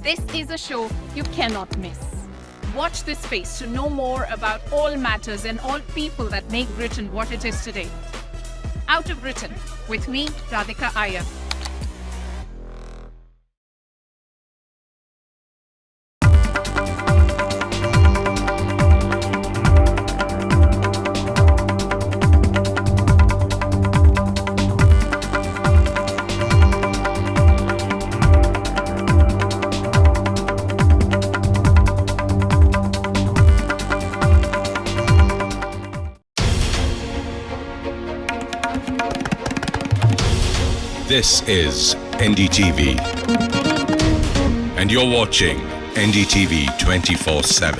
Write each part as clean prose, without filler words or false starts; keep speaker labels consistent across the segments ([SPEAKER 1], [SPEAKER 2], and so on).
[SPEAKER 1] This is a show you cannot miss. Watch this space to know more about all matters and all people that make Britain what it is today. Out of Britain, with me, Radhika Iyer.
[SPEAKER 2] This is NDTV, and you're watching NDTV 24/7.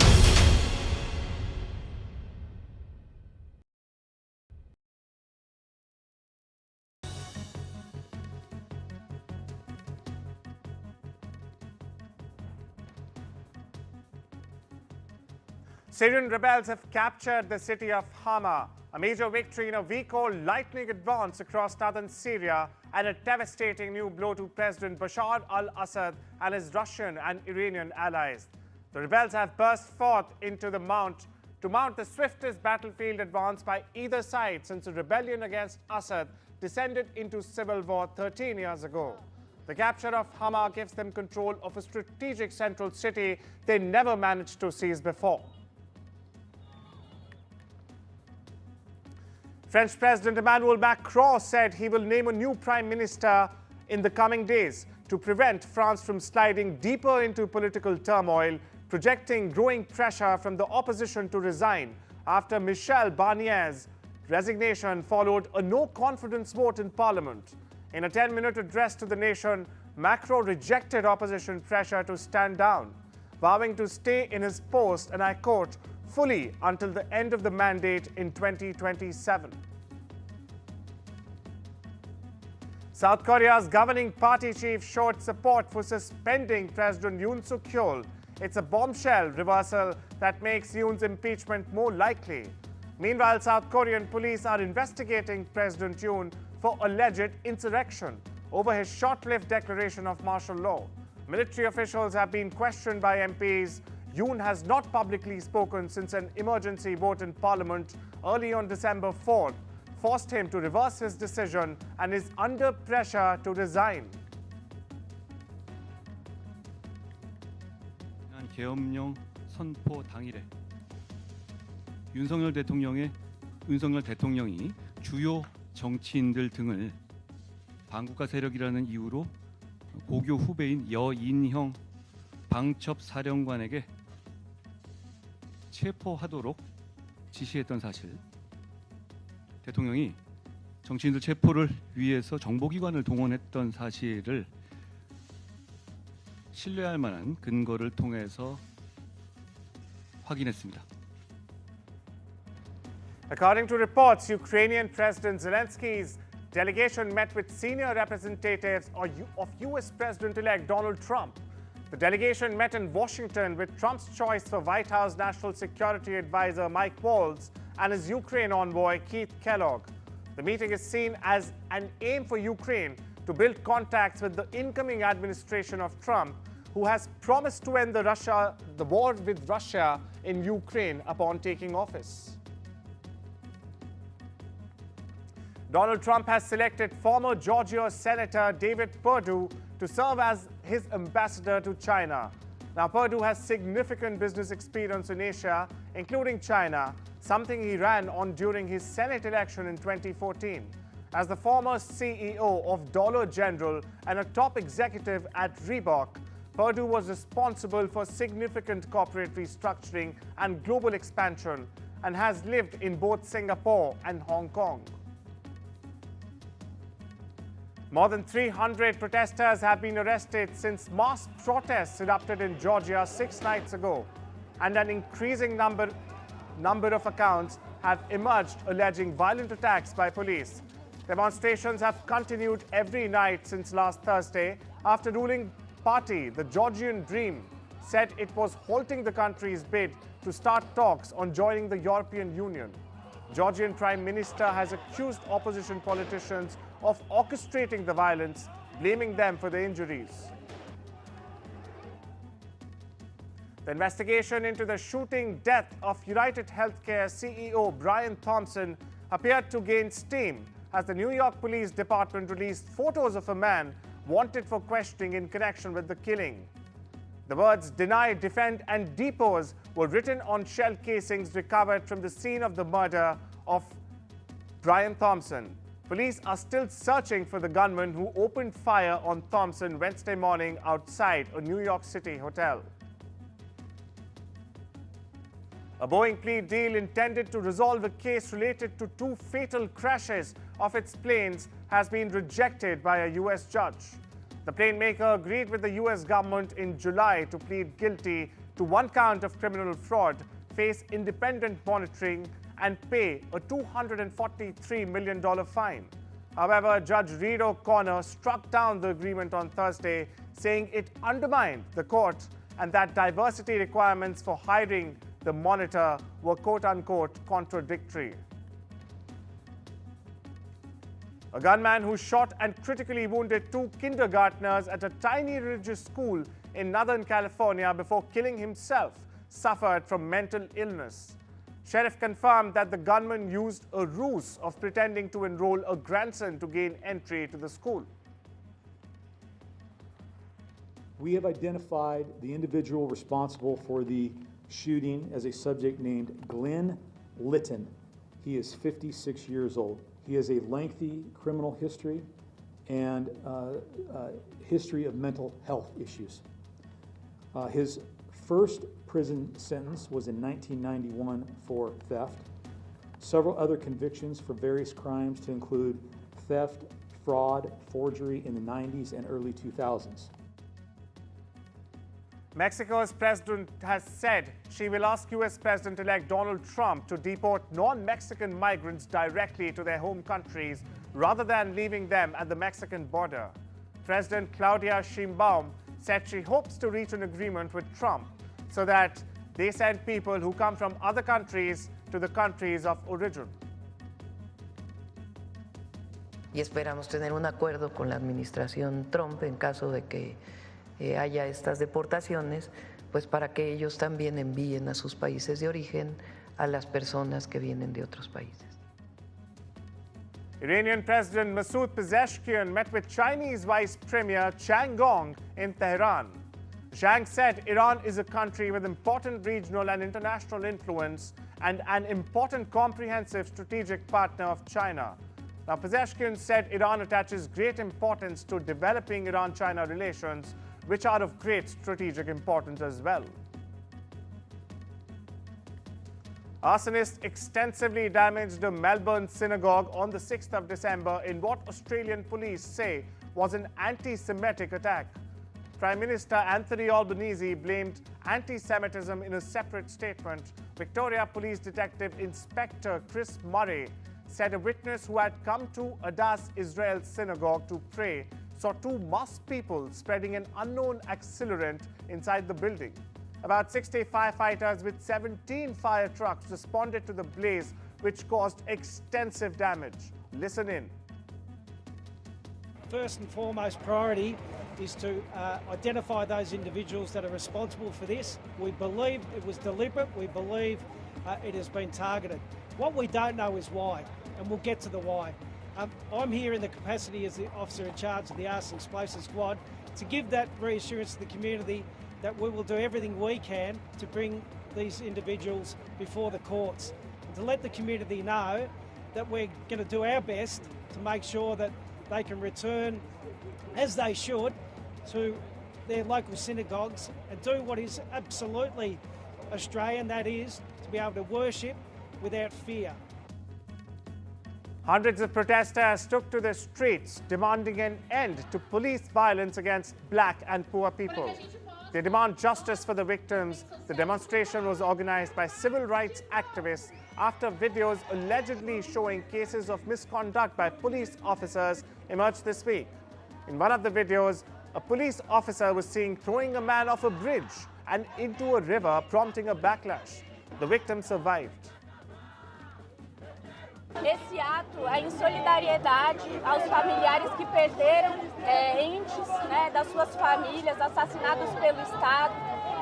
[SPEAKER 3] Syrian rebels have captured the city of Hama, a major victory in a week-old lightning advance across northern Syria and a devastating new blow to President Bashar al-Assad and his Russian and Iranian allies. The rebels have burst forth to mount the swiftest battlefield advance by either side since the rebellion against Assad descended into civil war 13 years ago. The capture of Hama gives them control of a strategic central city they never managed to seize before. French President Emmanuel Macron said he will name a new prime minister in the coming days to prevent France from sliding deeper into political turmoil, projecting growing pressure from the opposition to resign after Michel Barnier's resignation followed a no-confidence vote in Parliament. In a 10-minute address to the nation, Macron rejected opposition pressure to stand down, vowing to stay in his post, and I quote, fully until the end of the mandate in 2027. South Korea's governing party chief showed support for suspending President Yoon Suk-yeol. It's a bombshell reversal that makes Yoon's impeachment more likely. Meanwhile, South Korean police are investigating President Yoon for alleged insurrection over his short-lived declaration of martial law. Military officials have been questioned by MPs. Yoon has not publicly spoken since an emergency vote in Parliament early on December 4th forced him to reverse his decision and is under pressure to resign.
[SPEAKER 4] 계엄령 선포 당일에 윤석열 대통령이 주요 정치인들 등을 반국가 세력이라는 이유로 고교 후배인 여인형 방첩 사령관에게 체포하도록 지시했던 사실, 대통령이 정치인들 체포를 위해서 정보기관을 동원했던 사실을 신뢰할 만한 근거를 통해서 확인했습니다.
[SPEAKER 3] According to reports, Ukrainian President Zelensky's delegation met with senior representatives of US President-elect Donald Trump. The delegation met in Washington with Trump's choice for White House National Security Advisor Mike Waltz and his Ukraine envoy Keith Kellogg. The meeting is seen as an aim for Ukraine to build contacts with the incoming administration of Trump, who has promised to end the war with Russia in Ukraine upon taking office. Donald Trump has selected former Georgia Senator David Perdue to serve as his ambassador to China. Now, Perdue has significant business experience in Asia, including China, something he ran on during his Senate election in 2014. As the former CEO of Dollar General and a top executive at Reebok, Perdue was responsible for significant corporate restructuring and global expansion and has lived in both Singapore and Hong Kong. More than 300 protesters have been arrested since mass protests erupted in Georgia 6 nights ago, and an increasing number of accounts have emerged alleging violent attacks by police. Demonstrations have continued every night since last Thursday after ruling party, the Georgian Dream, said it was halting the country's bid to start talks on joining the European Union. Georgian Prime Minister has accused opposition politicians of orchestrating the violence, blaming them for the injuries. The investigation into the shooting death of United Healthcare CEO Brian Thompson appeared to gain steam as the New York Police Department released photos of a man wanted for questioning in connection with the killing. The words "deny, defend and depose" were written on shell casings recovered from the scene of the murder of Brian Thompson. Police are still searching for the gunman who opened fire on Thompson Wednesday morning outside a New York City hotel. A Boeing plea deal intended to resolve a case related to 2 fatal crashes of its planes has been rejected by a U.S. judge. The plane maker agreed with the U.S. government in July to plead guilty to 1 count of criminal fraud, face independent monitoring, and pay a $243 million fine. However, Judge Reed O'Connor struck down the agreement on Thursday, saying it undermined the court and that diversity requirements for hiring the monitor were quote-unquote contradictory. A gunman who shot and critically wounded 2 kindergartners at a tiny religious school in Northern California before killing himself suffered from mental illness. Sheriff confirmed that the gunman used a ruse of pretending to enroll a grandson to gain entry to the school.
[SPEAKER 5] We have identified the individual responsible for the shooting as a subject named Glenn Litton. He is 56 years old. He has a lengthy criminal history and history of mental health issues. His first prison sentence was in 1991 for theft. Several other convictions for various crimes to include theft, fraud, forgery in the 90s and early 2000s.
[SPEAKER 3] Mexico's president has said she will ask U.S. President-elect Donald Trump to deport non-Mexican migrants directly to their home countries rather than leaving them at the Mexican border. President Claudia Sheinbaum said she hopes to reach an agreement with Trump so that they send people who come from other countries to the countries of origin.
[SPEAKER 6] Y esperamos tener un acuerdo con la administración Trump en caso de que haya estas deportaciones, pues para que ellos también envíen a sus países de origen a las personas que vienen de otros países.
[SPEAKER 3] Iranian President Masoud Pezeshkian met with Chinese Vice Premier Chang Gong in Tehran. Zhang said Iran is a country with important regional and international influence and an important comprehensive strategic partner of China. Now, Pezeshkian said Iran attaches great importance to developing Iran-China relations, which are of great strategic importance as well. Arsonists extensively damaged a Melbourne synagogue on the 6th of December in what Australian police say was an anti-Semitic attack. Prime Minister Anthony Albanese blamed anti-Semitism in a separate statement. Victoria Police Detective Inspector Chris Murray said a witness who had come to Adass Israel synagogue to pray saw 2 masked people spreading an unknown accelerant inside the building. About 60 firefighters with 17 fire trucks responded to the blaze, which caused extensive damage. Listen in.
[SPEAKER 7] First and foremost priority is to identify those individuals that are responsible for this. We believe it was deliberate. We believe it has been targeted. What we don't know is why, and we'll get to the why. I'm here in the capacity as the officer in charge of the Arson Explosive Squad to give that reassurance to the community that we will do everything we can to bring these individuals before the courts, and to let the community know that we're going to do our best to make sure that they can return, as they should, to their local synagogues and do what is absolutely Australian, that is, to be able to worship without fear.
[SPEAKER 3] Hundreds of protesters took to the streets demanding an end to police violence against black and poor people. They demand justice for the victims. The demonstration was organized by civil rights activists after videos allegedly showing cases of misconduct by police officers emerged this week. In one of the videos, a police officer was seen throwing a man off a bridge and into a river, prompting a backlash. The victim survived.
[SPEAKER 8] Esse ato é em solidariedade aos familiares que perderam entes, das suas famílias, assassinados pelo Estado.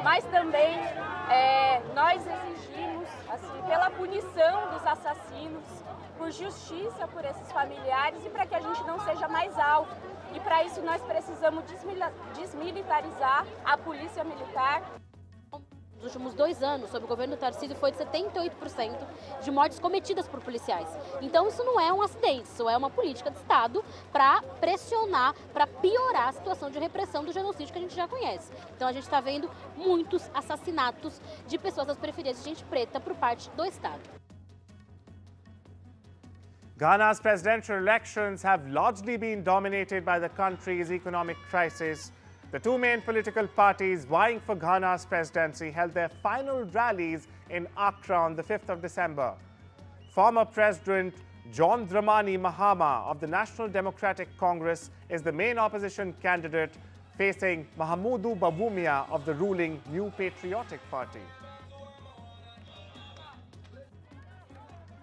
[SPEAKER 8] mas também nós exigimos assim, pela punição dos assassinos, por justiça por esses familiares e para que a gente não seja mais alvo. E para isso nós precisamos desmilitarizar a polícia militar.
[SPEAKER 9] Nos últimos 2 anos, sob o governo Tarcísio, foi de 78% de mortes cometidas por policiais. Então isso não é um acidente, isso é uma política de Estado para pressionar, para piorar a situação de repressão do genocídio que a gente já conhece. Então a gente está vendo muitos assassinatos de pessoas das periferias de gente preta por parte do Estado.
[SPEAKER 3] Ghana's presidential elections have largely been dominated by the country's economic crisis. The two main political parties vying for Ghana's presidency held their final rallies in Accra on the 5th of December. Former President John Dramani Mahama of the National Democratic Congress is the main opposition candidate, facing Mahamudu Bawumia of the ruling New Patriotic Party.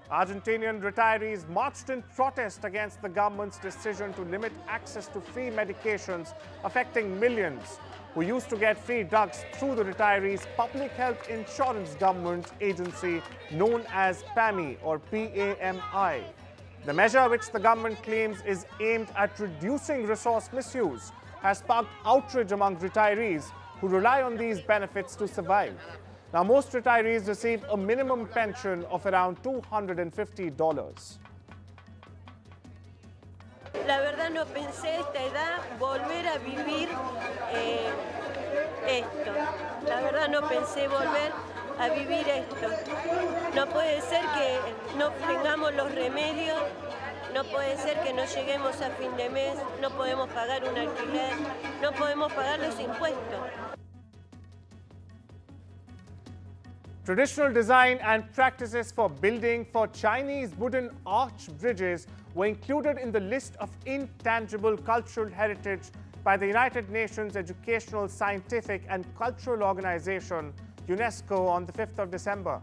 [SPEAKER 3] Argentinian retirees marched in protest against the government's decision to limit access to free medications affecting millions who used to get free drugs through the retirees' public health insurance government agency known as PAMI or PAMI. The measure, which the government claims is aimed at reducing resource misuse, has sparked outrage among retirees who rely on these benefits to survive. Now, most retirees receive a minimum pension of around $250.
[SPEAKER 10] La verdad no pensé a esta edad volver a vivir esto. La verdad no pensé volver a vivir esto. No puede ser que no tengamos los remedios, no puede ser que no lleguemos a fin de mes, no podemos pagar un alquiler, no podemos pagar los impuestos.
[SPEAKER 3] Traditional design and practices for building for Chinese wooden arch bridges were included in the list of intangible cultural heritage by the United Nations Educational, Scientific and Cultural Organization, UNESCO, on the 5th of December.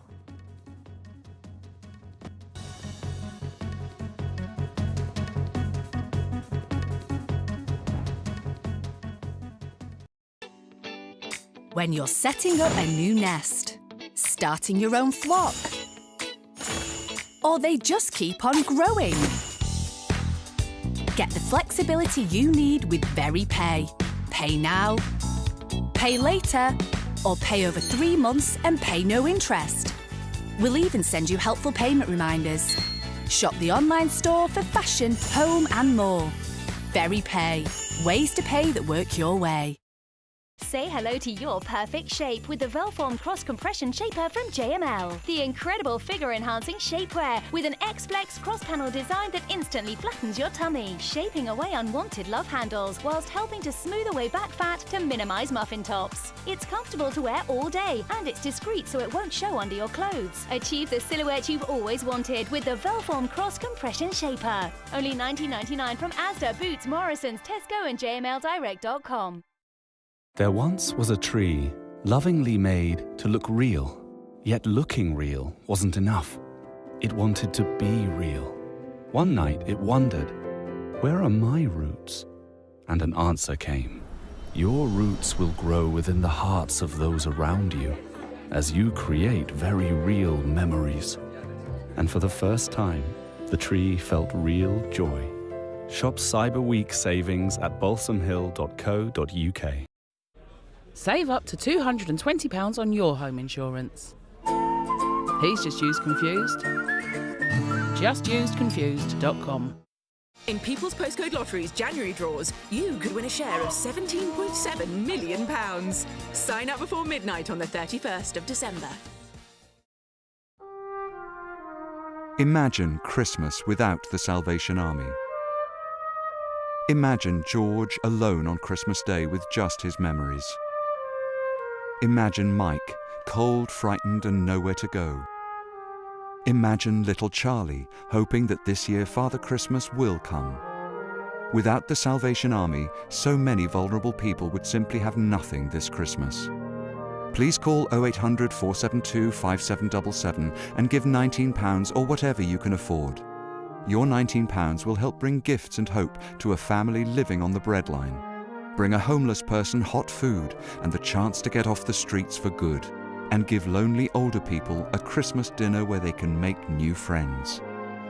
[SPEAKER 11] When you're setting up a new nest, starting your own flock, or they just keep on growing. Get the flexibility you need with VeryPay. Pay now, pay later, or pay over 3 months and pay no interest. We'll even send you helpful payment reminders. Shop the online store for fashion, home and more. VeryPay. Ways to pay that work your way.
[SPEAKER 12] Say hello to your perfect shape with the Velform Cross Compression Shaper from JML. The incredible figure-enhancing shapewear with an X-Flex cross-panel design that instantly flattens your tummy, shaping away unwanted love handles whilst helping to smooth away back fat to minimise muffin tops. It's comfortable to wear all day and it's discreet so it won't show under your clothes. Achieve the silhouette you've always wanted with the Velform Cross Compression Shaper. Only $19.99 from Asda, Boots, Morrisons, Tesco and jmldirect.com.
[SPEAKER 13] There once was a tree, lovingly made to look real, yet looking real wasn't enough. It wanted to be real. One night it wondered, where are my roots? And an answer came. Your roots will grow within the hearts of those around you, as you create very real memories. And for the first time, the tree felt real joy. Shop Cyber Week savings at balsamhill.co.uk.
[SPEAKER 14] Save up to £220 on your home insurance. He's just used Confused. JustUsedConfused.com.
[SPEAKER 15] In People's Postcode Lottery's January draws, you could win a share of £17.7 million. Sign up before midnight on the 31st of December.
[SPEAKER 16] Imagine Christmas without the Salvation Army. Imagine George alone on Christmas Day with just his memories. Imagine Mike, cold, frightened and nowhere to go. Imagine little Charlie, hoping that this year Father Christmas will come. Without the Salvation Army, so many vulnerable people would simply have nothing this Christmas. Please call 0800 472 5777 and give £19 or whatever you can afford. Your £19 will help bring gifts and hope to a family living on the breadline. bring a homeless person hot food and the chance to get off the streets for good, and give lonely older people a Christmas dinner where they can make new friends.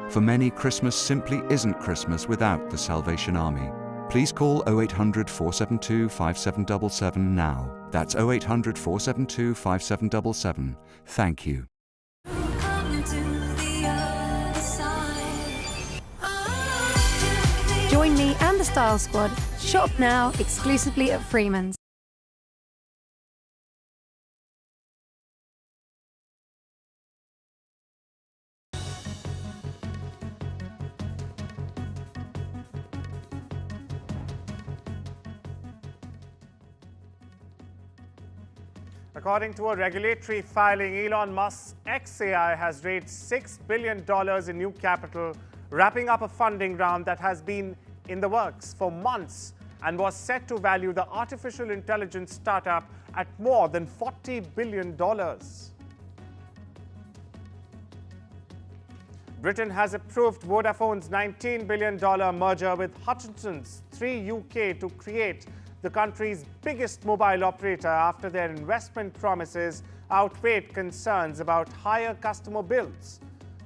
[SPEAKER 16] For many, Christmas simply isn't Christmas without the Salvation Army. Please call 0800 472 5777 now. That's 0800 472 5777. Thank you.
[SPEAKER 17] Join me and the Style Squad. Shop now exclusively at Freeman's.
[SPEAKER 3] According to a regulatory filing, Elon Musk's XAI has raised $6 billion in new capital, wrapping up a funding round that has been in the works for months and was set to value the artificial intelligence startup at more than $40 billion. Britain has approved Vodafone's $19 billion merger with Hutchison's 3 UK to create the country's biggest mobile operator after their investment promises outweighed concerns about higher customer bills.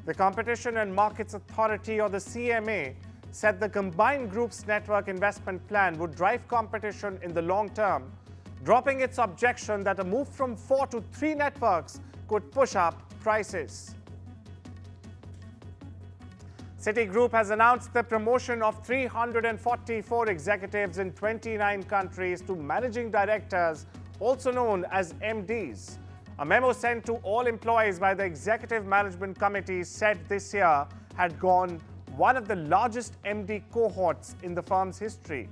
[SPEAKER 3] The Competition and Markets Authority, or the CMA, said the combined group's network investment plan would drive competition in the long term, dropping its objection that a move from 4 to 3 networks could push up prices. Citigroup has announced the promotion of 344 executives in 29 countries to managing directors, also known as MDs. A memo sent to all employees by the Executive Management Committee said this year had gone one of the largest MD cohorts in the firm's history.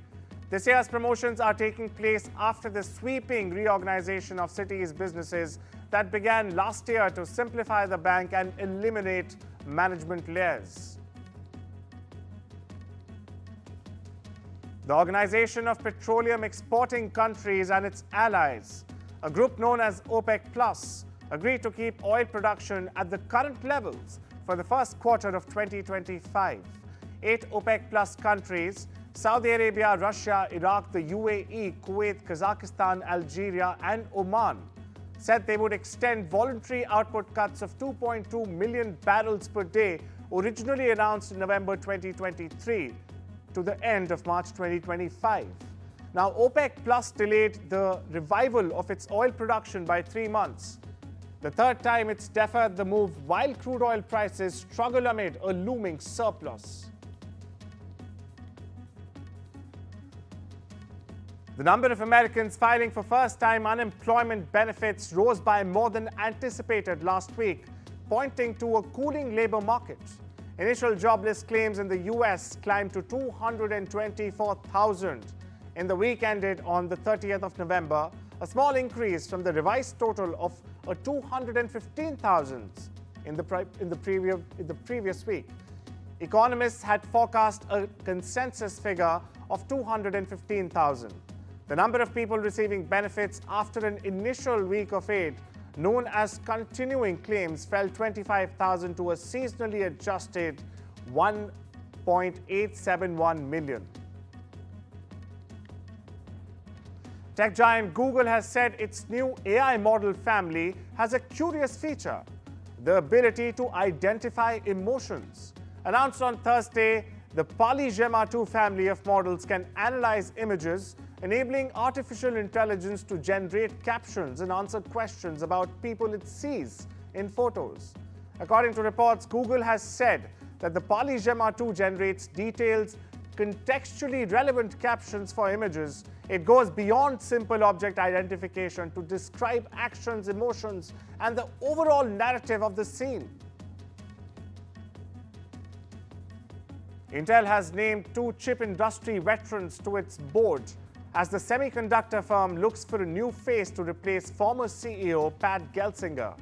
[SPEAKER 3] This year's promotions are taking place after the sweeping reorganization of Citi's businesses that began last year to simplify the bank and eliminate management layers. The Organization of Petroleum Exporting Countries and its allies, a group known as OPEC Plus, agreed to keep oil production at the current levels for the first quarter of 2025. 8 OPEC Plus countries, Saudi Arabia, Russia, Iraq, the UAE, Kuwait, Kazakhstan, Algeria, and Oman, said they would extend voluntary output cuts of 2.2 million barrels per day, originally announced in November 2023, to the end of March 2025. Now, OPEC Plus delayed the revival of its oil production by 3 months. The third time it's deferred the move while crude oil prices struggle amid a looming surplus. The number of Americans filing for first-time unemployment benefits rose by more than anticipated last week, pointing to a cooling labor market. Initial jobless claims in the U.S. climbed to 224,000 in the week ended on the 30th of November, a small increase from the revised total of 215,000 in the previous week. Economists had forecast a consensus figure of 215,000. The number of people receiving benefits after an initial week of aid, known as continuing claims, fell 25,000 to a seasonally adjusted 1.871 million. Tech giant Google has said its new AI model family has a curious feature: the ability to identify emotions. Announced on Thursday, the Polygemma 2 family of models can analyze images, enabling artificial intelligence to generate captions and answer questions about people it sees in photos. According to reports, Google has said that the Polygemma 2 generates detailed, contextually relevant captions for images. It goes beyond simple object identification to describe actions, emotions, and the overall narrative of the scene. Intel has named 2 chip industry veterans to its board as the semiconductor firm looks for a new face to replace former CEO Pat Gelsinger.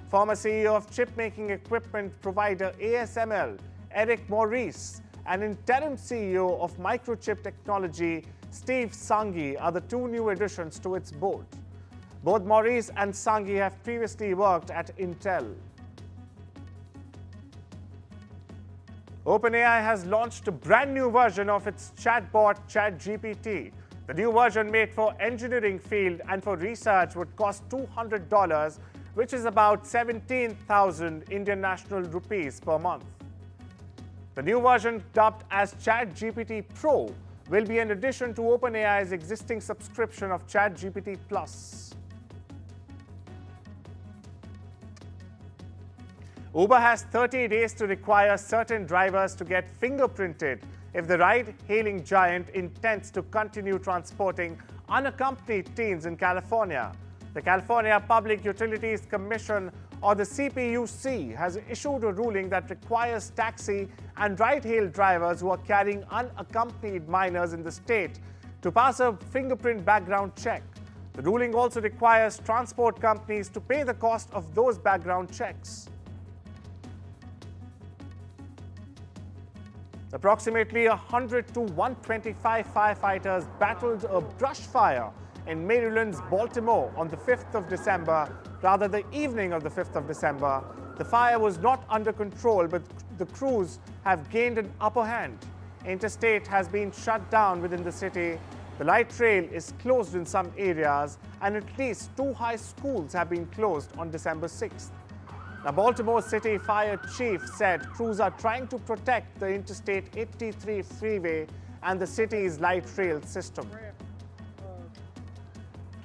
[SPEAKER 3] Former CEO of chip-making equipment provider ASML, Eric Maurice, and interim CEO of microchip technology, Steve Sanghi, are the 2 new additions to its board. Both Maurice and Sanghi have previously worked at Intel. OpenAI has launched a brand new version of its chatbot ChatGPT. The new version made for engineering field and for research would cost $200, which is about 17,000 Indian national rupees per month. The new version, dubbed as ChatGPT Pro, will be an addition to OpenAI's existing subscription of ChatGPT Plus. Uber has 30 days to require certain drivers to get fingerprinted if the ride-hailing giant intends to continue transporting unaccompanied teens in California. The California Public Utilities Commission, or the CPUC, has issued a ruling that requires taxi and ride-hail drivers who are carrying unaccompanied minors in the state to pass a fingerprint background check. The ruling also requires transport companies to pay the cost of those background checks. Approximately 100 to 125 firefighters battled a brush fire in Maryland's Baltimore on the 5th of December, rather the evening of the 5th of December. The fire was not under control, but the crews have gained an upper hand. Interstate has been shut down within the city. The light rail is closed in some areas, and at least 2 high schools have been closed on December 6th. Now, Baltimore City Fire Chief said crews are trying to protect the Interstate 83 freeway and the city's light rail system.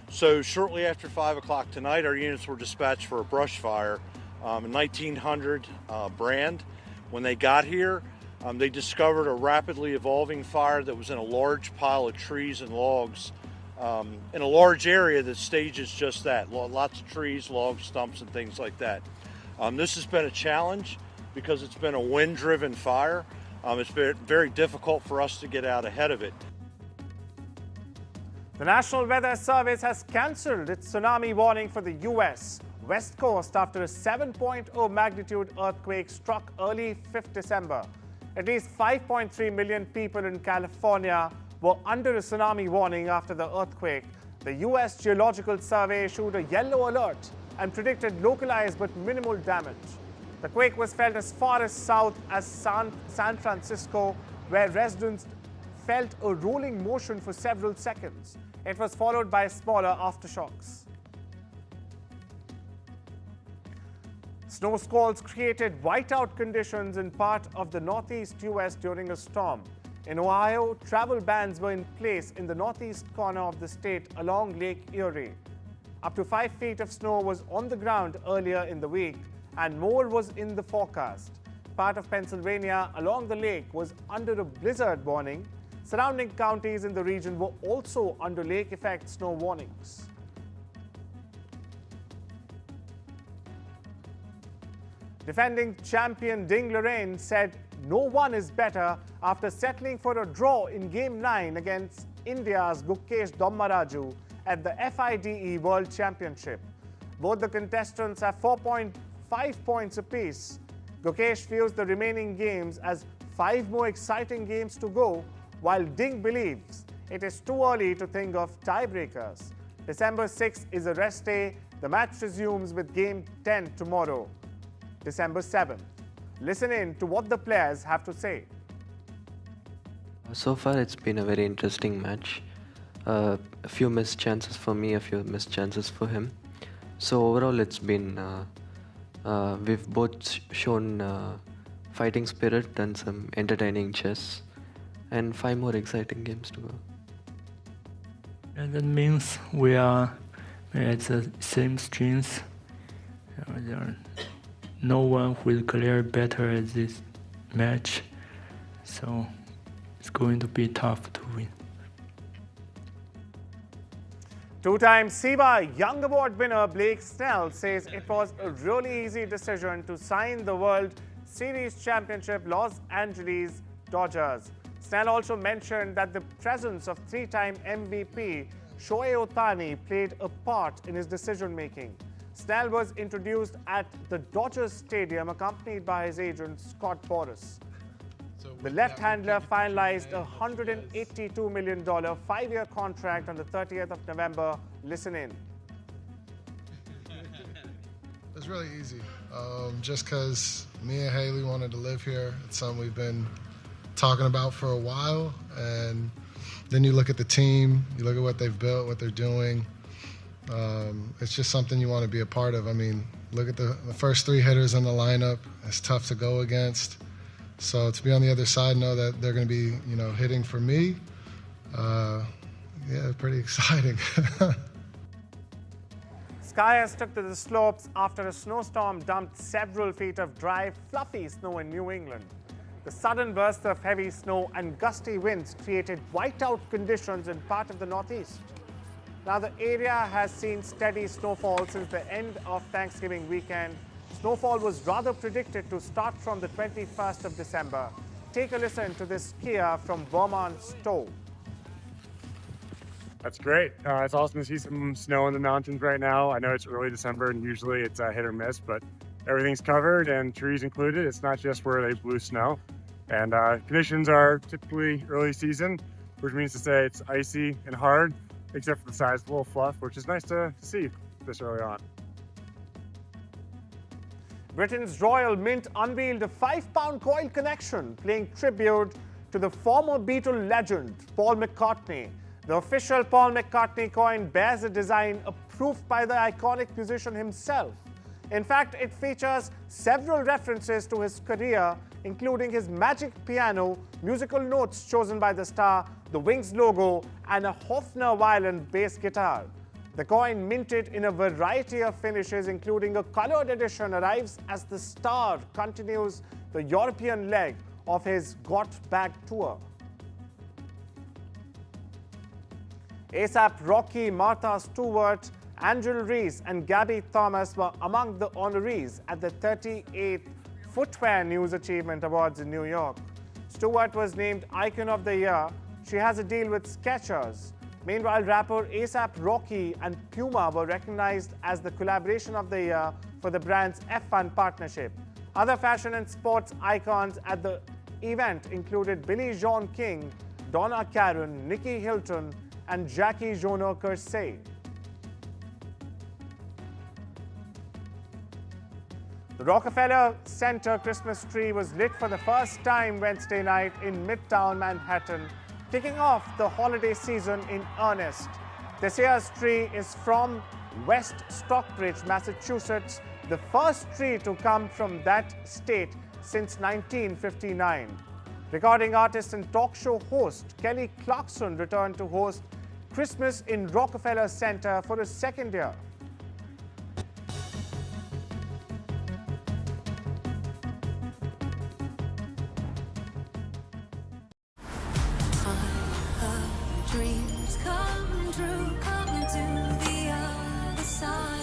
[SPEAKER 18] So shortly after 5 o'clock tonight, our units were dispatched for a brush fire in 1900 Brand. When they got here, they discovered a rapidly evolving fire that was in a large pile of trees and logs in a large area that stages just that. Lots of trees, logs, stumps, and things like that. This has been a challenge because it's been a wind-driven fire. It's been very difficult for us to get out ahead of it.
[SPEAKER 3] The National Weather Service has cancelled its tsunami warning for the U.S. West Coast after a 7.0 magnitude earthquake struck early 5th December. At least 5.3 million people in California were under a tsunami warning after the earthquake. The U.S. Geological Survey issued a yellow alert and predicted localized but minimal damage. The quake was felt as far as south as San Francisco, where residents felt a rolling motion for several seconds. It was followed by smaller aftershocks. Snow squalls created whiteout conditions in part of the northeast U.S. during a storm. In Ohio, travel bans were in place in the northeast corner of the state along Lake Erie. Up to 5 feet of snow was on the ground earlier in the week, and more was in the forecast. Part of Pennsylvania along the lake was under a blizzard warning. Surrounding counties in the region were also under lake effect snow warnings. Defending champion Ding Lorraine said no one is better after settling for a draw in Game 9 against India's Gukesh Dommaraju at the FIDE World Championship. Both the contestants have 4.5 points apiece. Gukesh views the remaining games as 5 more exciting games to go, while Ding believes it is too early to think of tiebreakers. December 6th is a rest day. The match resumes with Game 10 tomorrow, December 7th. Listen in to what the players have to say.
[SPEAKER 19] So far, it's been a very interesting match. A few missed chances for me, a few missed chances for him. So overall, it's been we've both shown fighting spirit and some entertaining chess, and 5 more exciting games to go.
[SPEAKER 20] And that means we are at the same strengths. No one will clear better at this match, so it's going to be tough to win.
[SPEAKER 3] Two-time SIBA Young Award winner Blake Snell says it was a really easy decision to sign the World Series Championship Los Angeles Dodgers. Snell also mentioned that the presence of 3-time MVP Shohei Ohtani played a part in his decision-making. Snell was introduced at the Dodgers Stadium accompanied by his agent Scott Boras. The left-hander finalized a $182 million 5-year contract on the 30th of November. Listen in.
[SPEAKER 21] It's really easy. Just because me and Haley wanted to live here. It's something we've been talking about for a while, and Then you look at the team, you look at what they've built, what they're doing. It's just something you want to be a part of. I mean, look at the first 3 hitters in the lineup. It's tough to go against. So to be on the other side, know that they're going to be, hitting for me. Yeah, pretty exciting.
[SPEAKER 3] Skiers took to the slopes after a snowstorm dumped several feet of dry, fluffy snow in New England. The sudden burst of heavy snow and gusty winds created whiteout conditions in part of the Northeast. Now, the area has seen steady snowfall since the end of Thanksgiving weekend. Snowfall was rather predicted to start from the 21st of December. Take a listen to this skier from Vermont Stowe.
[SPEAKER 1] That's great. It's awesome to see some snow in the mountains right now. I know it's early December and usually it's a hit or miss, but everything's covered and trees included. It's not just where they blew snow. And conditions are typically early season, which means to say it's icy and hard, except for the sizable fluff, which is nice to see this early on.
[SPEAKER 3] Britain's Royal Mint unveiled a £5 coin collection paying tribute to the former Beatle legend, Paul McCartney. The official Paul McCartney coin bears a design approved by the iconic musician himself. In fact, it features several references to his career, including his magic piano, musical notes chosen by the star, the Wings logo, and a Hofner violin bass guitar. The coin, minted in a variety of finishes, including a colored edition, arrives as the star continues the European leg of his Got Back tour. ASAP Rocky, Martha Stewart, Angel Reese and Gabby Thomas were among the honorees at the 38th Footwear News Achievement Awards in New York. Stewart was named Icon of the Year. She has a deal with Skechers. Meanwhile, rapper ASAP Rocky and Puma were recognized as the Collaboration of the Year for the brand's F1 partnership. Other fashion and sports icons at the event included Billie Jean King, Donna Karan, Nikki Hilton, and Jackie Joyner-Kersee. The Rockefeller Center Christmas tree was lit for the first time Wednesday night in Midtown Manhattan, kicking off the holiday season in earnest. This year's tree is from West Stockbridge, Massachusetts, the first tree to come from that state since 1959. Recording artist and talk show host Kelly Clarkson returned to host Christmas in Rockefeller Center for a second year.
[SPEAKER 22] Dreams come true, come to the other side.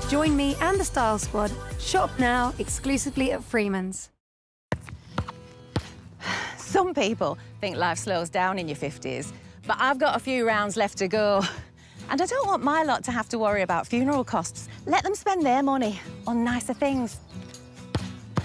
[SPEAKER 17] Join me and the Style Squad. Shop now exclusively at Freeman's.
[SPEAKER 23] Some people think life slows down in your 50s, but I've got a few rounds left to go. And I don't want my lot to have to worry about funeral costs. Let them spend their money on nicer things.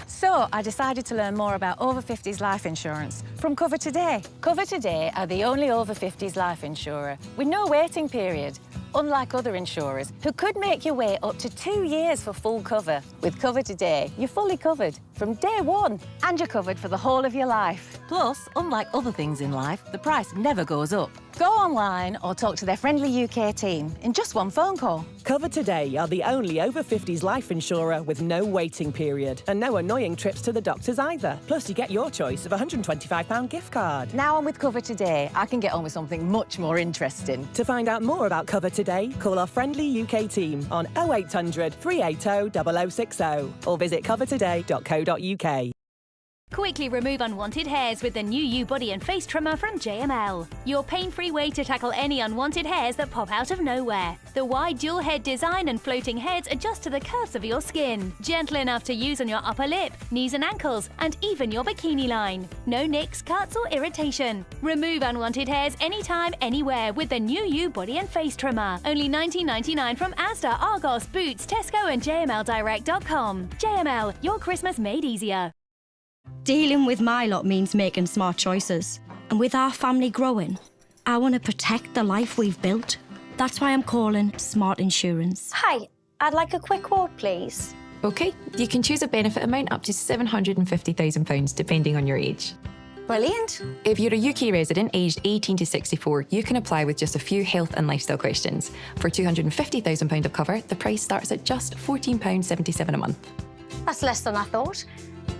[SPEAKER 23] So I decided to learn more about over 50s life insurance from Cover Today. Cover Today are the only over 50s life insurer with no waiting period, unlike other insurers who could make you wait up to 2 years for full cover. With Cover Today, you're fully covered from day one, and you're covered for the whole of your life. Plus, unlike other things in life, the price never goes up. Go online or talk to their friendly UK team in just one phone call.
[SPEAKER 24] Cover Today are the only over 50s life insurer with no waiting period and no annoying trips to the doctors either. Plus, you get your choice of a £125 gift card.
[SPEAKER 23] Now I'm with Cover Today, I can get on with something much more interesting.
[SPEAKER 24] To find out more about Cover Today, call our friendly UK team on 0800 380 0060 or visit covertoday.co.uk.
[SPEAKER 12] Quickly remove unwanted hairs with the new U-Body and Face Trimmer from JML. Your pain-free way to tackle any unwanted hairs that pop out of nowhere. The wide dual head design and floating heads adjust to the curves of your skin. Gentle enough to use on your upper lip, knees and ankles, and even your bikini line. No nicks, cuts or irritation. Remove unwanted hairs anytime, anywhere with the new U-Body and Face Trimmer. Only $19.99 from Asda, Argos, Boots, Tesco and JMLdirect.com. JML, your Christmas made easier.
[SPEAKER 2] Dealing with my lot means making smart choices. And with our family growing, I want to protect the life we've built. That's why I'm calling Smart Insurance.
[SPEAKER 4] Hi, I'd like a quick quote, please.
[SPEAKER 5] OK, you can choose a benefit amount up to £750,000 depending on your age.
[SPEAKER 4] Brilliant.
[SPEAKER 5] If you're a UK resident aged 18 to 64, you can apply with just a few health and lifestyle questions. For £250,000 of cover, the price starts at just £14.77 a month.
[SPEAKER 4] That's less than I thought,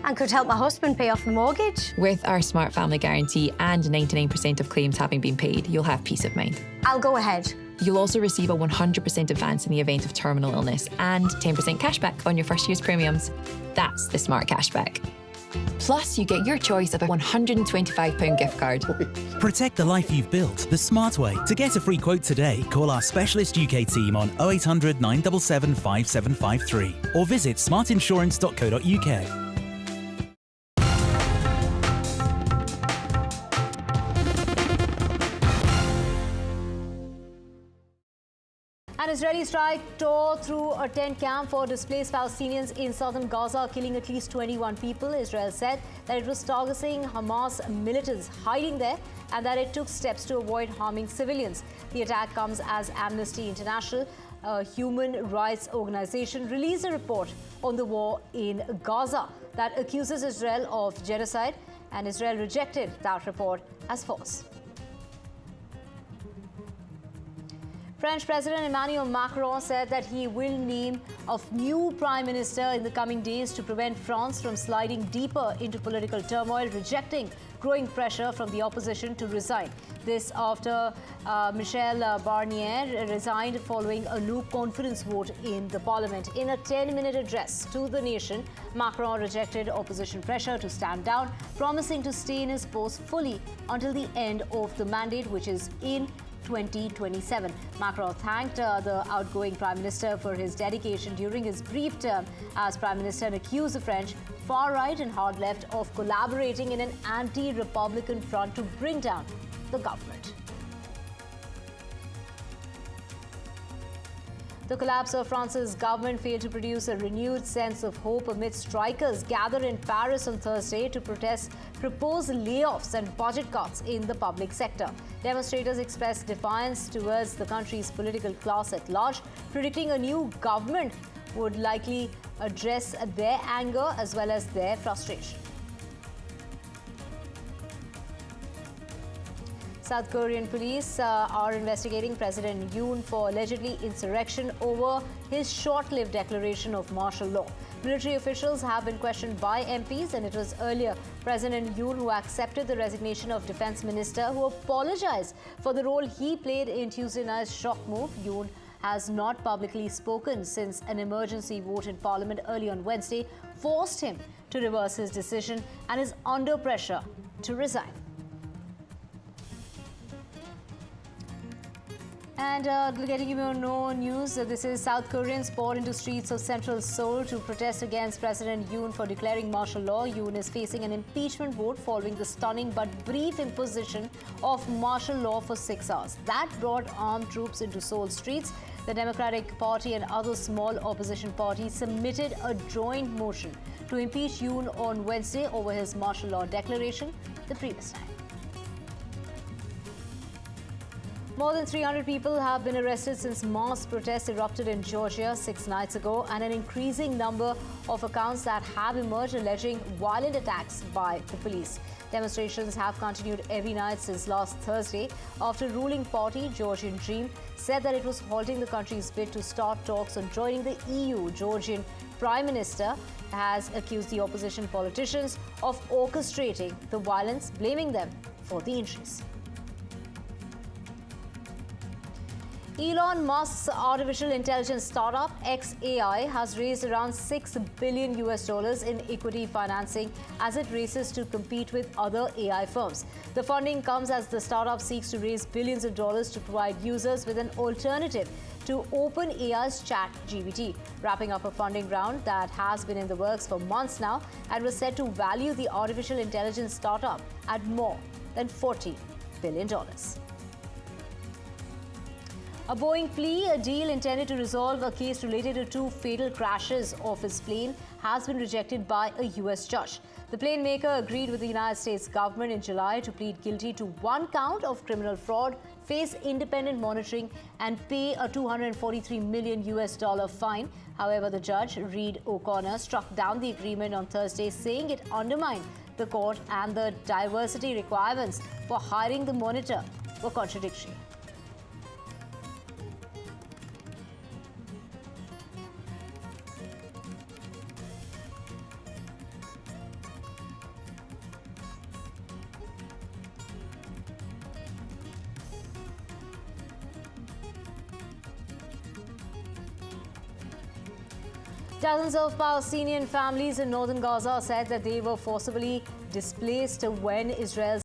[SPEAKER 4] and could help my husband pay off the mortgage.
[SPEAKER 5] With our Smart Family Guarantee and 99% of claims having been paid, you'll have peace of mind.
[SPEAKER 4] I'll go ahead.
[SPEAKER 5] You'll also receive a 100% advance in the event of terminal illness and 10% cashback on your first year's premiums. That's the Smart Cashback. Plus, you get your choice of a £125 gift card.
[SPEAKER 6] Protect the life you've built the smart way. To get a free quote today, call our specialist UK team on 0800 977 5753 or visit smartinsurance.co.uk.
[SPEAKER 25] An Israeli strike tore through a tent camp for displaced Palestinians in southern Gaza, killing at least 21 people. Israel said that it was targeting Hamas militants hiding there and that it took steps to avoid harming civilians. The attack comes as Amnesty International, a human rights organization, released a report on the war in Gaza that accuses Israel of genocide, and Israel rejected that report as false. French President Emmanuel Macron said that he will name a new prime minister in the coming days to prevent France from sliding deeper into political turmoil, rejecting growing pressure from the opposition to resign. This after Michel Barnier resigned following a no confidence vote in the parliament. In a 10-minute address to the nation, Macron rejected opposition pressure to stand down, promising to stay in his post fully until the end of the mandate, which is in 2027. Macron thanked the outgoing Prime Minister for his dedication during his brief term as Prime Minister and accused the French far-right and hard-left of collaborating in an anti-Republican front to bring down the government. The collapse of France's government failed to produce a renewed sense of hope amid strikers gathered in Paris on Thursday to protest proposed layoffs and budget cuts in the public sector. Demonstrators expressed defiance towards the country's political class at large, predicting a new government would likely address their anger as well as their frustration. South Korean police are investigating President Yoon for allegedly insurrection over his short-lived declaration of martial law. Military officials have been questioned by MPs, and it was earlier President Yoon who accepted the resignation of Defense Minister, who apologized for the role he played in Tuesday night's shock move. Yoon has not publicly spoken since an emergency vote in Parliament early on Wednesday forced him to reverse his decision and is under pressure to resign. And getting you more news, this is South Koreans poured into streets of central Seoul to protest against President Yoon for declaring martial law. Yoon is facing an impeachment vote following the stunning but brief imposition of martial law for 6 hours. That brought armed troops into Seoul streets. The Democratic Party and other small opposition parties submitted a joint motion to impeach Yoon on Wednesday over his martial law declaration the previous time. More than 300 people have been arrested since mass protests erupted in Georgia 6 nights ago, and an increasing number of accounts that have emerged alleging violent attacks by the police. Demonstrations have continued every night since last Thursday after ruling party Georgian Dream said that it was halting the country's bid to start talks on joining the EU. Georgian Prime Minister has accused the opposition politicians of orchestrating the violence, blaming them for the injuries. Elon Musk's artificial intelligence startup xAI has raised around $6 billion in equity financing as it races to compete with other AI firms. The funding comes as the startup seeks to raise billions of dollars to provide users with an alternative to OpenAI's ChatGPT, wrapping up a funding round that has been in the works for months now and was said to value the artificial intelligence startup at more than $40 billion. A Boeing plea, a deal intended to resolve a case related to 2 fatal crashes of its plane, has been rejected by a US judge. The plane maker agreed with the United States government in July to plead guilty to 1 count of criminal fraud, face independent monitoring, and pay a $243 million fine. However, the judge, Reed O'Connor, struck down the agreement on Thursday, saying it undermined the court and the diversity requirements for hiring the monitor were contradictory. Dozens of Palestinian families in northern Gaza said that they were forcibly displaced when Israel's